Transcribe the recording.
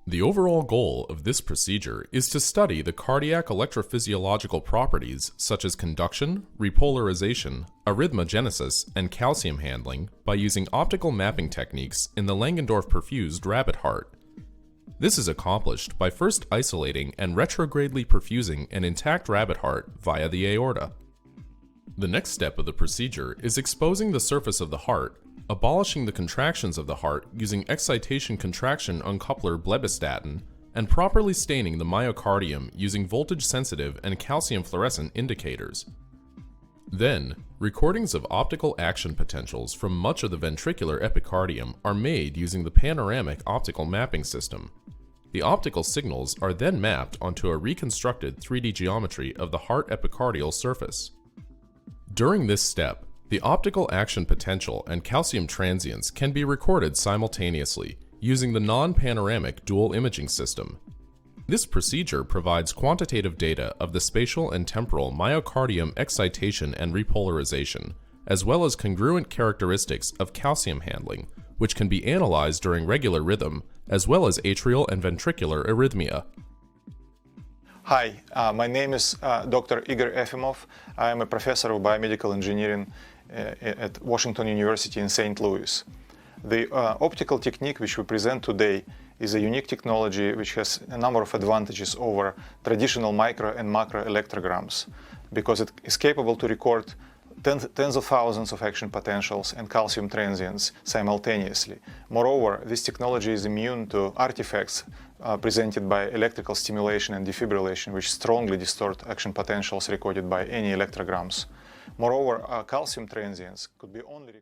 The overall goal of this procedure is to study the cardiac electrophysiological properties such as conduction, repolarization, arrhythmogenesis, and calcium handling by using optical mapping techniques in the Langendorff-Perfused rabbit heart. This is accomplished by first isolating and retrogradely perfusing an intact rabbit heart via the aorta. The next step of the procedure is exposing the surface of the heart, abolishing the contractions of the heart using excitation-contraction uncoupler blebistatin, and properly staining the myocardium using voltage-sensitive and calcium fluorescent indicators. Then, recordings of optical action potentials from much of the ventricular epicardium are made using the panoramic optical mapping system. The optical signals are then mapped onto a reconstructed 3D geometry of the heart epicardial surface. During this step, the optical action potential and calcium transients can be recorded simultaneously using the non-panoramic dual imaging system. This procedure provides quantitative data of the spatial and temporal myocardium excitation and repolarization, as well as congruent characteristics of calcium handling, which can be analyzed during regular rhythm, as well as atrial and ventricular arrhythmia. Hi, my name is Dr. Igor Efimov. I am a professor of biomedical engineering at Washington University in St. Louis. The optical technique which we present today is a unique technology which has a number of advantages over traditional micro and macro electrograms because it is capable to record tens of thousands of action potentials and calcium transients simultaneously. Moreover, this technology is immune to artifacts presented by electrical stimulation and defibrillation, which strongly distort action potentials recorded by any electrograms. Moreover, calcium transients could be only